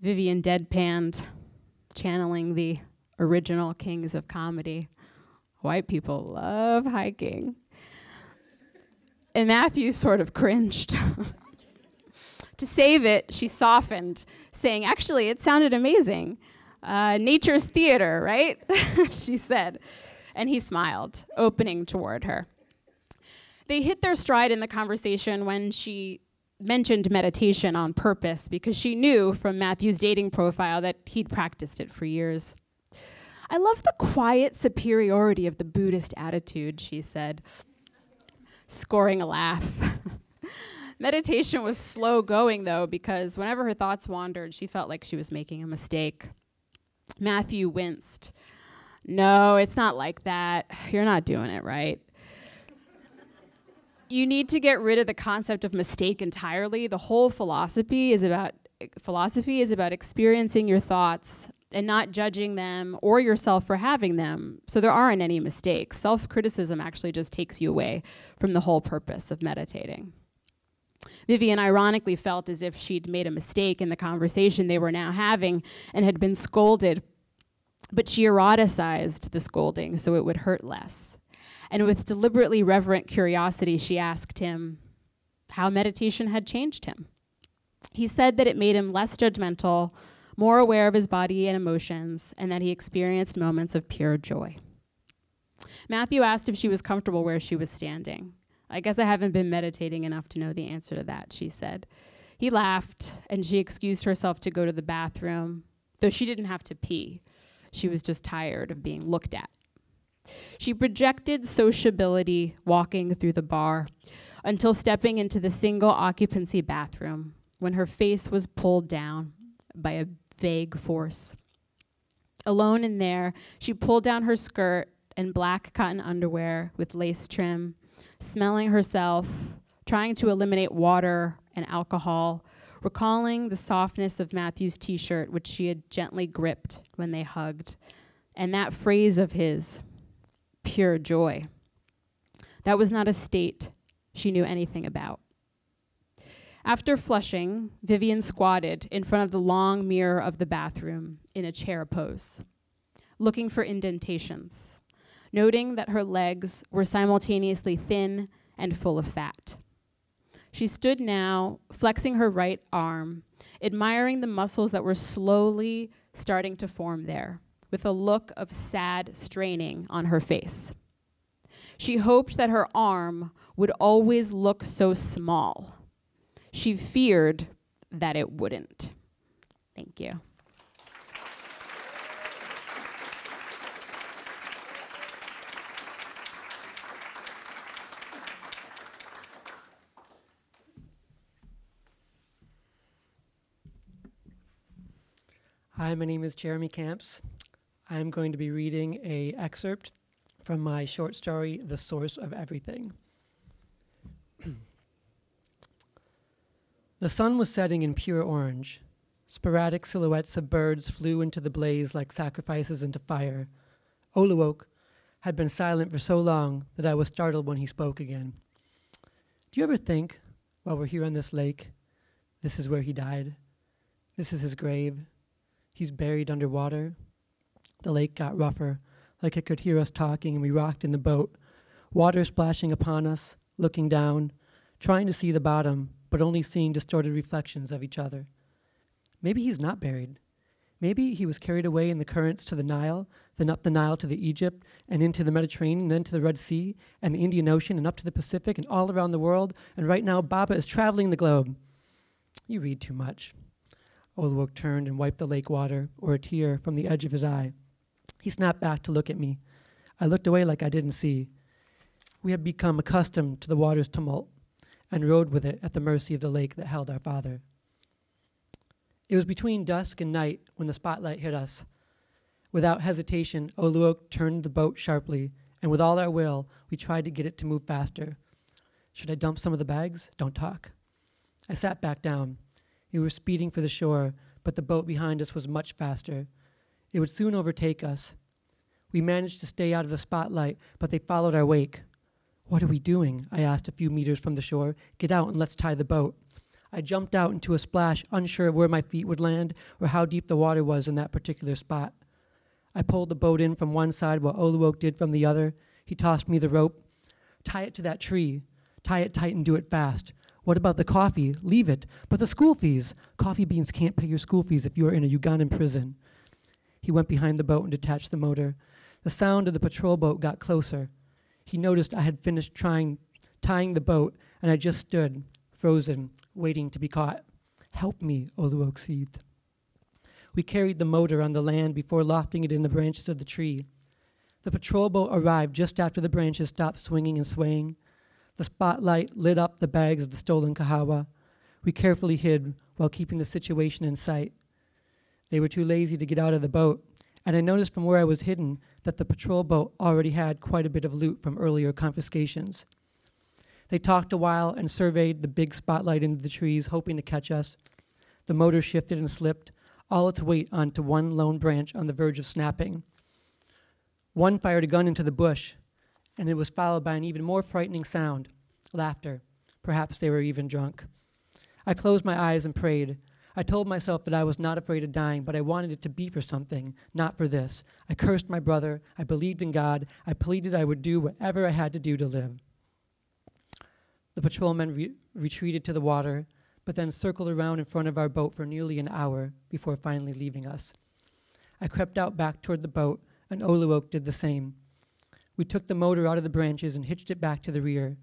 Vivian deadpanned, channeling the original kings of comedy. White people love hiking. And Matthew sort of cringed. To save it, she softened, saying, actually, it sounded amazing. Nature's theater, right? She said. And he smiled, opening toward her. They hit their stride in the conversation when she mentioned meditation on purpose, because she knew from Matthew's dating profile that he'd practiced it for years. I love the quiet superiority of the Buddhist attitude, she said, scoring a laugh. Meditation was slow going, though, because whenever her thoughts wandered, she felt like she was making a mistake. Matthew winced. No, it's not like that. You're not doing it right. You need to get rid of the concept of mistake entirely. The whole philosophy is about experiencing your thoughts and not judging them or yourself for having them. So there aren't any mistakes. Self-criticism actually just takes you away from the whole purpose of meditating. Vivian ironically felt as if she'd made a mistake in the conversation they were now having and had been scolded, but she eroticized the scolding so it would hurt less. And with deliberately reverent curiosity, she asked him how meditation had changed him. He said that it made him less judgmental, more aware of his body and emotions, and that he experienced moments of pure joy. Matthew asked if she was comfortable where she was standing. I guess I haven't been meditating enough to know the answer to that, she said. He laughed, and she excused herself to go to the bathroom, though she didn't have to pee. She was just tired of being looked at. She projected sociability walking through the bar until stepping into the single occupancy bathroom when her face was pulled down by a vague force. Alone in there, she pulled down her skirt and black cotton underwear with lace trim, smelling herself, trying to eliminate water and alcohol, recalling the softness of Matthew's t-shirt, which she had gently gripped when they hugged, and that phrase of his, pure joy. That was not a state she knew anything about. After flushing, Vivian squatted in front of the long mirror of the bathroom in a chair pose, looking for indentations, noting that her legs were simultaneously thin and full of fat. She stood now, flexing her right arm, admiring the muscles that were slowly starting to form there, with a look of sad straining on her face. She hoped that her arm would always look so small. She feared that it wouldn't. Thank you. Hi, my name is Jeremy Camps. I'm going to be reading an excerpt from my short story, The Source of Everything. The sun was setting in pure orange. Sporadic silhouettes of birds flew into the blaze like sacrifices into fire. Oluok had been silent for so long that I was startled when he spoke again. Do you ever think, while we're here on this lake, this is where he died? This is his grave. He's buried underwater. The lake got rougher, like it could hear us talking, and we rocked in the boat, water splashing upon us, looking down, trying to see the bottom, but only seeing distorted reflections of each other. Maybe he's not buried. Maybe he was carried away in the currents to the Nile, then up the Nile to the Egypt, and into the Mediterranean, and then to the Red Sea, and the Indian Ocean, and up to the Pacific, and all around the world, and right now Baba is traveling the globe. You read too much. Oluok turned and wiped the lake water, or a tear, from the edge of his eye. He snapped back to look at me. I looked away like I didn't see. We had become accustomed to the water's tumult, and rode with it at the mercy of the lake that held our father. It was between dusk and night when the spotlight hit us. Without hesitation, Oluok turned the boat sharply, and with all our will, we tried to get it to move faster. Should I dump some of the bags? Don't talk. I sat back down. We were speeding for the shore, but the boat behind us was much faster. It would soon overtake us. We managed to stay out of the spotlight, but they followed our wake. What are we doing? I asked a few meters from the shore. Get out and let's tie the boat. I jumped out into a splash, unsure of where my feet would land or how deep the water was in that particular spot. I pulled the boat in from one side while Oluok did from the other. He tossed me the rope. Tie it to that tree. Tie it tight and do it fast. What about the coffee? Leave it. But the school fees. Coffee beans can't pay your school fees if you are in a Ugandan prison. He went behind the boat and detached the motor. The sound of the patrol boat got closer. He noticed I had finished tying the boat, and I just stood, frozen, waiting to be caught. Help me, Oluok seethed. We carried the motor on the land before lofting it in the branches of the tree. The patrol boat arrived just after the branches stopped swinging and swaying. The spotlight lit up the bags of the stolen kahawa. We carefully hid while keeping the situation in sight. They were too lazy to get out of the boat, and I noticed from where I was hidden that the patrol boat already had quite a bit of loot from earlier confiscations. They talked a while and surveyed the big spotlight into the trees, hoping to catch us. The motor shifted and slipped, all its weight onto one lone branch on the verge of snapping. One fired a gun into the bush, and it was followed by an even more frightening sound, laughter, Perhaps they were even drunk. I closed my eyes and prayed. I told myself that I was not afraid of dying, but I wanted it to be for something, not for this. I cursed my brother. I believed in God. I pleaded I would do whatever I had to do to live. The patrolmen retreated to the water, but then circled around in front of our boat for nearly an hour before finally leaving us. I crept out back toward the boat, and Oluok did the same. We took the motor out of the branches and hitched it back to the rear.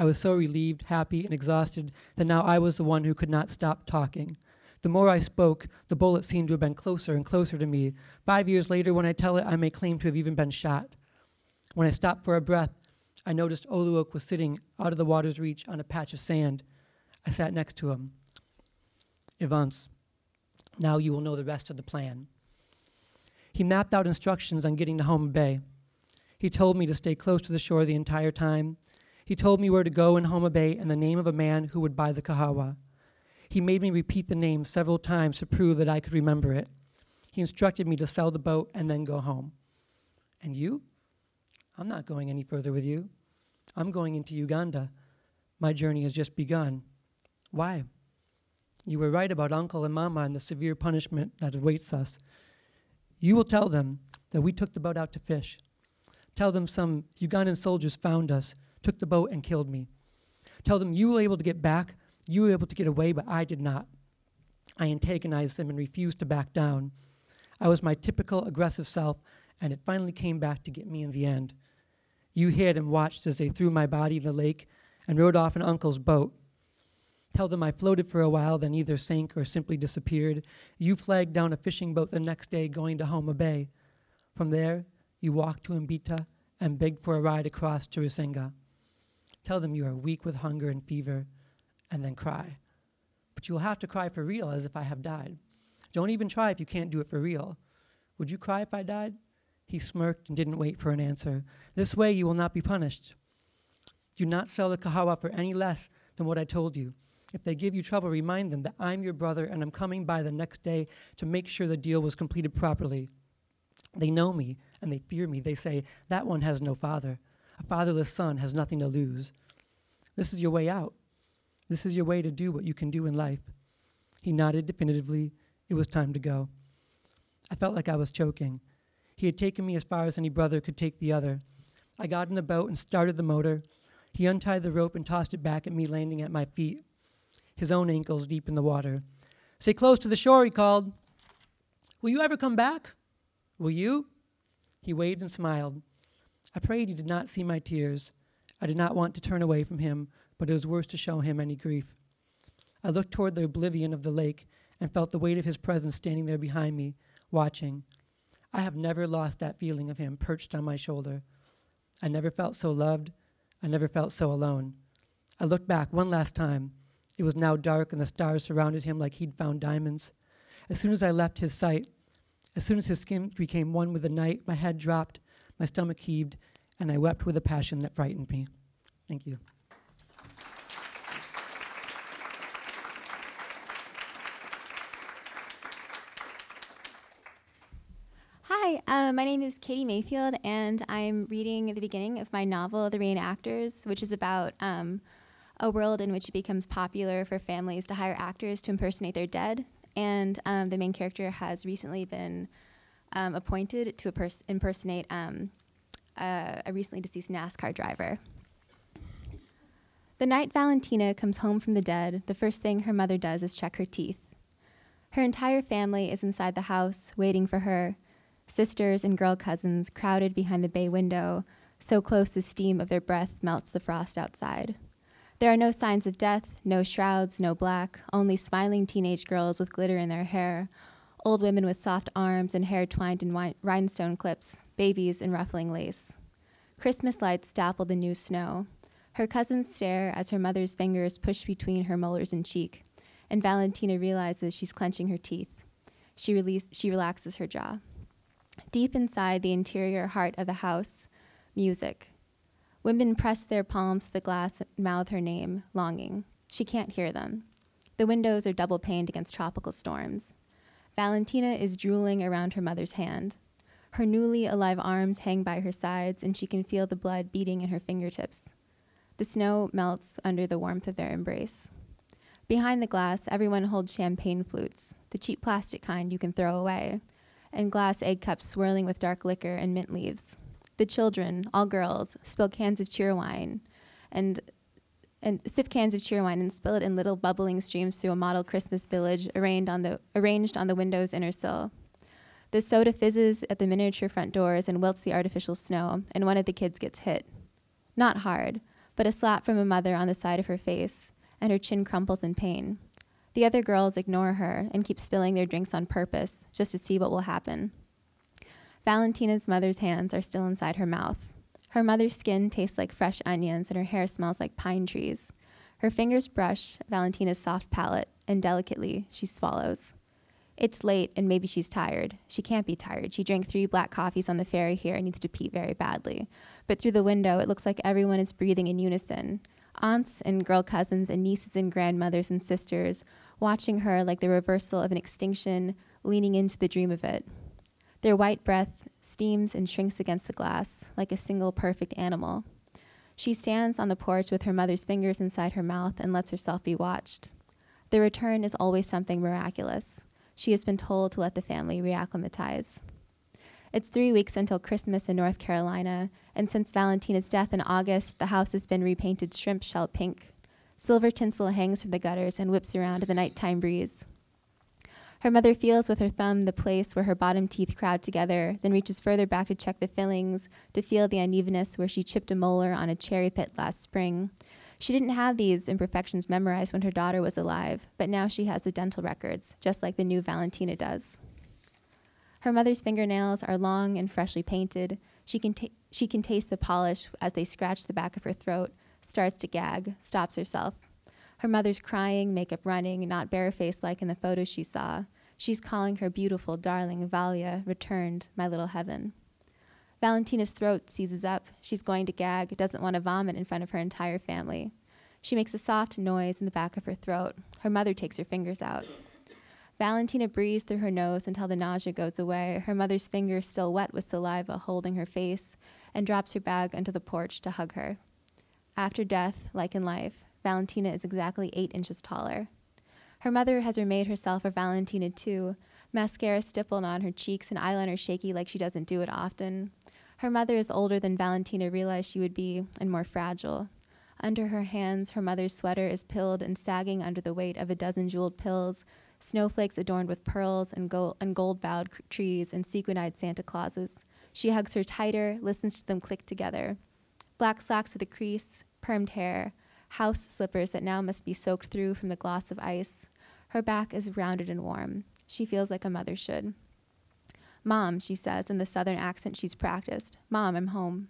I was so relieved, happy, and exhausted that now I was the one who could not stop talking. The more I spoke, the bullet seemed to have been closer and closer to me. 5 years later, when I tell it, I may claim to have even been shot. When I stopped for a breath, I noticed Oluok was sitting out of the water's reach on a patch of sand. I sat next to him. Evans, now you will know the rest of the plan. He mapped out instructions on getting to Homa Bay. He told me to stay close to the shore the entire time. He told me where to go in Homa Bay and the name of a man who would buy the kahawa. He made me repeat the name several times to prove that I could remember it. He instructed me to sell the boat and then go home. And you? I'm not going any further with you. I'm going into Uganda. My journey has just begun. Why? You were right about Uncle and Mama and the severe punishment that awaits us. You will tell them that we took the boat out to fish. Tell them some Ugandan soldiers found us, took the boat, and killed me. Tell them you were able to get back, you were able to get away, but I did not. I antagonized them and refused to back down. I was my typical aggressive self, and it finally came back to get me in the end. You hid and watched as they threw my body in the lake and rode off in Uncle's boat. Tell them I floated for a while, then either sank or simply disappeared. You flagged down a fishing boat the next day going to Homa Bay. From there, you walked to Mbita and begged for a ride across to Rusenga. Tell them you are weak with hunger and fever, and then cry. But you will have to cry for real, as if I have died. Don't even try if you can't do it for real. Would you cry if I died? He smirked and didn't wait for an answer. This way you will not be punished. Do not sell the kahawa for any less than what I told you. If they give you trouble, remind them that I'm your brother and I'm coming by the next day to make sure the deal was completed properly. They know me and they fear me. They say, that one has no father. A fatherless son has nothing to lose. This is your way out. This is your way to do what you can do in life. He nodded definitively. It was time to go. I felt like I was choking. He had taken me as far as any brother could take the other. I got in the boat and started the motor. He untied the rope and tossed it back at me, landing at my feet, his own ankles deep in the water. Stay close to the shore, he called. Will you ever come back? Will you? He waved and smiled. I prayed he did not see my tears. I did not want to turn away from him, but it was worse to show him any grief. I looked toward the oblivion of the lake and felt the weight of his presence standing there behind me, watching. I have never lost that feeling of him perched on my shoulder. I never felt so loved. I never felt so alone. I looked back one last time. It was now dark and the stars surrounded him like he'd found diamonds. As soon as I left his sight, as soon as his skin became one with the night, my head dropped, my stomach heaved, and I wept with a passion that frightened me. Thank you. Hi, my name is Katie Mayfield, and I'm reading the beginning of my novel, The Reenactors, which is about a world in which it becomes popular for families to hire actors to impersonate their dead. And the main character has recently been appointed to impersonate a recently deceased NASCAR driver. The night Valentina comes home from the dead, the first thing her mother does is check her teeth. Her entire family is inside the house, waiting for her. Sisters and girl cousins crowded behind the bay window, so close the steam of their breath melts the frost outside. There are no signs of death, no shrouds, no black, only smiling teenage girls with glitter in their hair, old women with soft arms and hair twined in rhinestone clips, babies in ruffling lace. Christmas lights dapple the new snow. Her cousins stare as her mother's fingers push between her molars and cheek, and Valentina realizes she's clenching her teeth. She relaxes her jaw. Deep inside the interior heart of the house, music. Women press their palms to the glass and mouth her name, longing. She can't hear them. The windows are double-paned against tropical storms. Valentina is drooling around her mother's hand. Her newly alive arms hang by her sides, and she can feel the blood beating in her fingertips. The snow melts under the warmth of their embrace. Behind the glass, everyone holds champagne flutes, the cheap plastic kind you can throw away, and glass egg cups swirling with dark liquor and mint leaves. The children, all girls, spill cans of cheerwine and sip cans of cheerwine and spill it in little bubbling streams through a model Christmas village arranged on the window's inner sill. The soda fizzes at the miniature front doors and wilts the artificial snow, and one of the kids gets hit. Not hard, but a slap from a mother on the side of her face, and her chin crumples in pain. The other girls ignore her and keep spilling their drinks on purpose, just to see what will happen. Valentina's mother's hands are still inside her mouth. Her mother's skin tastes like fresh onions, and her hair smells like pine trees. Her fingers brush Valentina's soft palate, and delicately, she swallows. It's late, and maybe she's tired. She can't be tired. She drank 3 black coffees on the ferry here and needs to pee very badly. But through the window, it looks like everyone is breathing in unison. Aunts and girl cousins and nieces and grandmothers and sisters, watching her like the reversal of an extinction, leaning into the dream of it. Their white breath steams and shrinks against the glass, like a single perfect animal. She stands on the porch with her mother's fingers inside her mouth and lets herself be watched. The return is always something miraculous. She has been told to let the family reacclimatize. It's 3 weeks until Christmas in North Carolina, and since Valentina's death in August, the house has been repainted shrimp shell pink. Silver tinsel hangs from the gutters and whips around in the nighttime breeze. Her mother feels with her thumb the place where her bottom teeth crowd together, then reaches further back to check the fillings, to feel the unevenness where she chipped a molar on a cherry pit last spring. She didn't have these imperfections memorized when her daughter was alive, but now she has the dental records, just like the new Valentina does. Her mother's fingernails are long and freshly painted. She can taste the polish as they scratch the back of her throat, starts to gag, stops herself. Her mother's crying, makeup running, not barefaced like in the photos she saw. She's calling her beautiful, darling Valia, returned, my little heaven. Valentina's throat seizes up. She's going to gag, doesn't want to vomit in front of her entire family. She makes a soft noise in the back of her throat. Her mother takes her fingers out. Valentina breathes through her nose until the nausea goes away, her mother's fingers still wet with saliva holding her face, and drops her bag onto the porch to hug her. After death, like in life, Valentina is exactly 8 inches taller. Her mother has remade herself a Valentina too, mascara stippled on her cheeks and eyeliner shaky like she doesn't do it often. Her mother is older than Valentina realized she would be, and more fragile. Under her hands, her mother's sweater is pilled and sagging under the weight of a dozen jeweled pills, snowflakes adorned with pearls and gold-bowed trees and sequin-eyed Santa Clauses. She hugs her tighter, listens to them click together. Black socks with a crease, permed hair, house slippers that now must be soaked through from the gloss of ice. Her back is rounded and warm. She feels like a mother should. Mom, she says in the southern accent she's practiced. Mom, I'm home.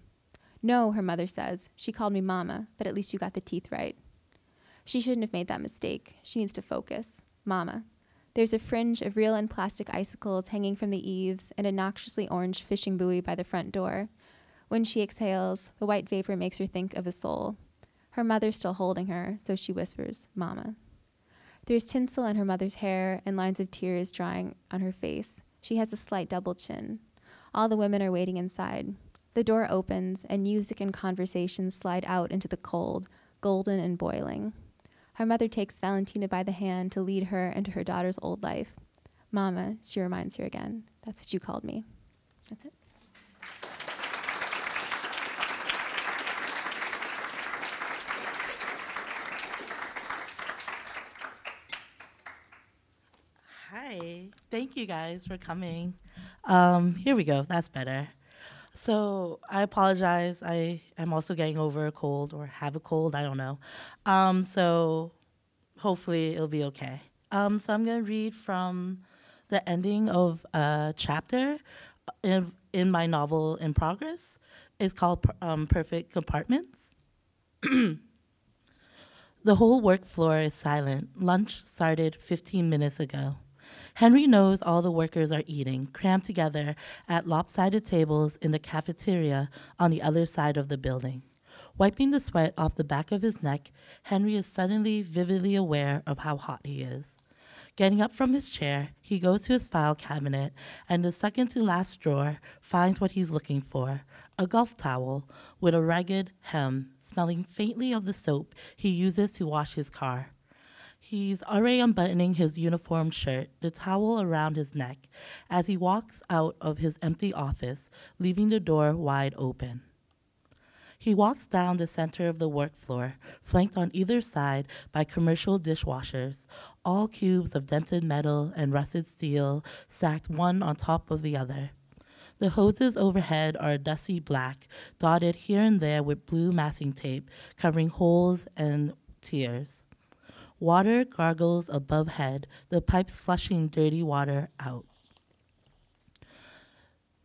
No, her mother says. She called me Mama, but at least you got the teeth right. She shouldn't have made that mistake. She needs to focus. Mama. There's a fringe of real and plastic icicles hanging from the eaves and a noxiously orange fishing buoy by the front door. When she exhales, the white vapor makes her think of a soul. Her mother's still holding her, so she whispers, Mama. There's tinsel in her mother's hair and lines of tears drying on her face. She has a slight double chin. All the women are waiting inside. The door opens, and music and conversation slide out into the cold, golden and boiling. Her mother takes Valentina by the hand to lead her into her daughter's old life. Mama, she reminds her again. That's what you called me. That's it. Hi, thank you guys for coming. Here we go, that's better. So I apologize, I am also getting over a cold or have a cold, I don't know. So hopefully it'll be okay. So I'm gonna read from the ending of a chapter in my novel in progress. It's called Perfect Compartments. The whole work floor is silent. Lunch started 15 minutes ago. Henry knows all the workers are eating, crammed together at lopsided tables in the cafeteria on the other side of the building. Wiping the sweat off the back of his neck, Henry is suddenly vividly aware of how hot he is. Getting up from his chair, he goes to his file cabinet and the second to last drawer finds what he's looking for, a golf towel with a ragged hem, smelling faintly of the soap he uses to wash his car. He's already unbuttoning his uniform shirt, the towel around his neck, as he walks out of his empty office, leaving the door wide open. He walks down the center of the work floor, flanked on either side by commercial dishwashers, all cubes of dented metal and rusted steel stacked one on top of the other. The hoses overhead are dusty black, dotted here and there with blue masking tape, covering holes and tears. Water gargles above head, the pipes flushing dirty water out.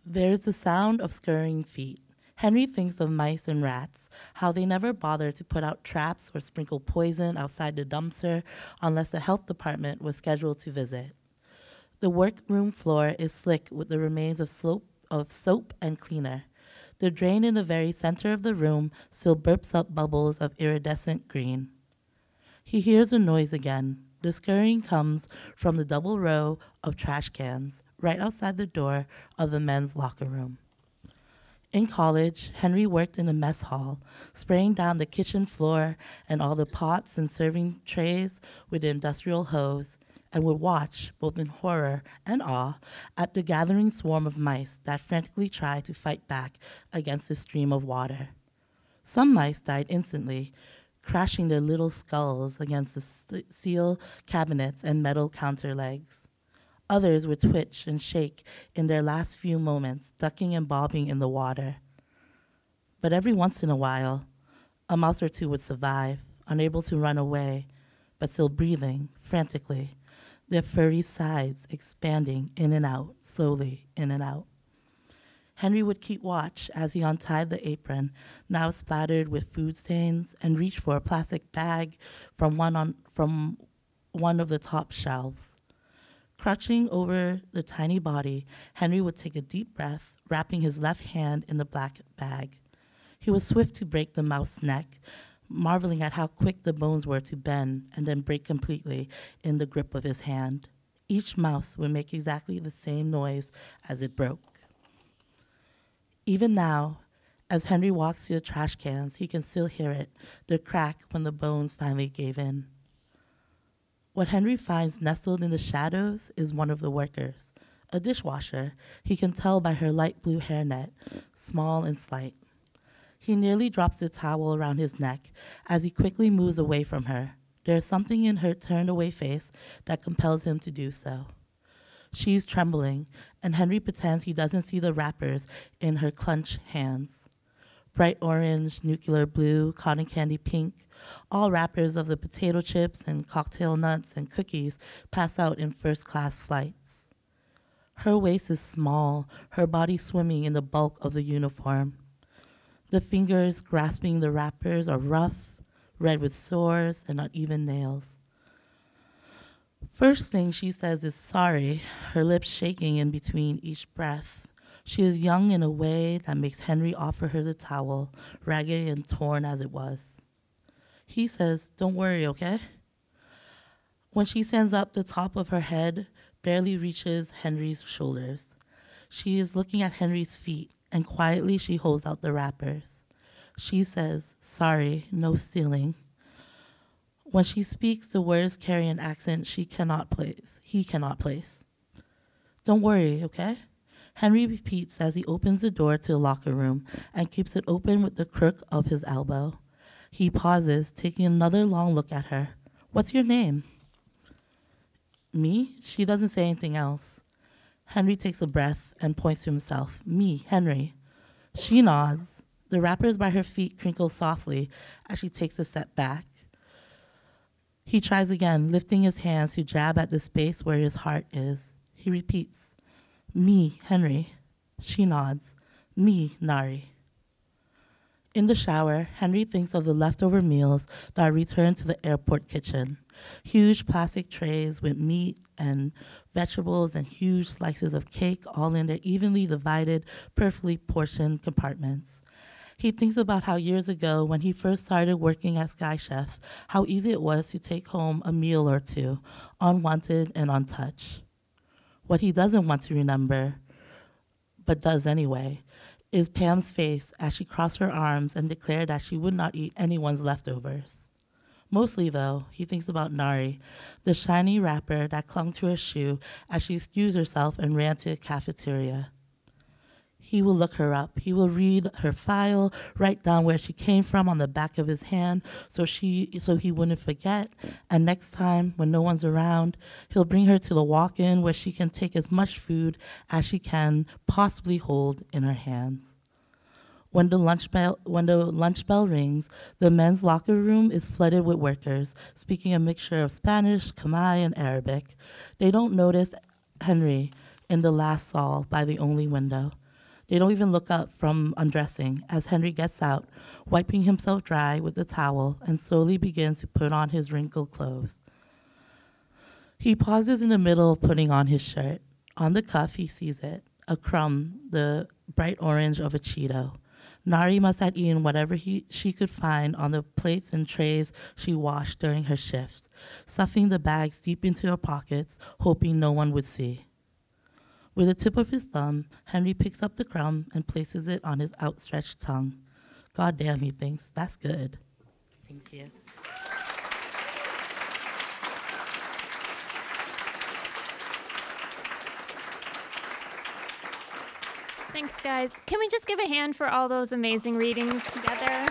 There's the sound of scurrying feet. Henry thinks of mice and rats, how they never bother to put out traps or sprinkle poison outside the dumpster unless the health department was scheduled to visit. The workroom floor is slick with the remains of soap and cleaner. The drain in the very center of the room still burps up bubbles of iridescent green. He hears a noise again. The scurrying comes from the double row of trash cans right outside the door of the men's locker room. In college, Henry worked in a mess hall, spraying down the kitchen floor and all the pots and serving trays with the industrial hose, and would watch, both in horror and awe, at the gathering swarm of mice that frantically tried to fight back against the stream of water. Some mice died instantly, crashing their little skulls against the steel cabinets and metal counter legs. Others would twitch and shake in their last few moments, ducking and bobbing in the water. But every once in a while, a mouse or two would survive, unable to run away, but still breathing frantically, their furry sides expanding in and out, slowly in and out. Henry would keep watch as he untied the apron, now splattered with food stains, and reached for a plastic bag from one of the top shelves. Crouching over the tiny body, Henry would take a deep breath, wrapping his left hand in the black bag. He was swift to break the mouse's neck, marveling at how quick the bones were to bend and then break completely in the grip of his hand. Each mouse would make exactly the same noise as it broke. Even now, as Henry walks to the trash cans, he can still hear it, the crack when the bones finally gave in. What Henry finds nestled in the shadows is one of the workers, a dishwasher. He can tell by her light blue hairnet, small and slight. He nearly drops the towel around his neck as he quickly moves away from her. There is something in her turned-away face that compels him to do so. She's trembling, and Henry pretends he doesn't see the wrappers in her clenched hands. Bright orange, nuclear blue, cotton candy pink, all wrappers of the potato chips and cocktail nuts and cookies pass out in first-class flights. Her waist is small, her body swimming in the bulk of the uniform. The fingers grasping the wrappers are rough, red with sores and uneven nails. First thing she says is sorry, her lips shaking in between each breath. She is young in a way that makes Henry offer her the towel, ragged and torn as it was. He says, "Don't worry, okay?" When she stands up, the top of her head barely reaches Henry's shoulders. She is looking at Henry's feet, and quietly she holds out the wrappers. She says, "Sorry, no stealing." When she speaks, the words carry an accent he cannot place. "Don't worry, okay?" Henry repeats as he opens the door to the locker room and keeps it open with the crook of his elbow. He pauses, taking another long look at her. "What's your name?" "Me?" She doesn't say anything else. Henry takes a breath and points to himself. "Me, Henry." She nods. The wrappers by her feet crinkle softly as she takes a step back. He tries again, lifting his hands to jab at the space where his heart is. He repeats, "Me, Henry." She nods. "Me, Nari." In the shower, Henry thinks of the leftover meals that are returned to the airport kitchen. Huge plastic trays with meat and vegetables and huge slices of cake all in their evenly divided, perfectly portioned compartments. He thinks about how years ago, when he first started working as Sky Chef, how easy it was to take home a meal or two, unwanted and untouched. What he doesn't want to remember, but does anyway, is Pam's face as she crossed her arms and declared that she would not eat anyone's leftovers. Mostly, though, he thinks about Nari, the shiny wrapper that clung to her shoe as she excused herself and ran to a cafeteria. He will look her up. He will read her file, write down where she came from on the back of his hand so he wouldn't forget. And next time, when no one's around, he'll bring her to the walk-in where she can take as much food as she can possibly hold in her hands. When the lunch bell rings, the men's locker room is flooded with workers, speaking a mixture of Spanish, Khmer, and Arabic. They don't notice Henry in the last stall by the only window. They don't even look up from undressing as Henry gets out, wiping himself dry with the towel, and slowly begins to put on his wrinkled clothes. He pauses in the middle of putting on his shirt. On the cuff, he sees it, a crumb, the bright orange of a Cheeto. Nari must have eaten whatever she could find on the plates and trays she washed during her shift, stuffing the bags deep into her pockets, hoping no one would see. With the tip of his thumb, Henry picks up the crumb and places it on his outstretched tongue. God damn, he thinks, that's good. Thank you. Thanks, guys. Can we just give a hand for all those amazing readings together?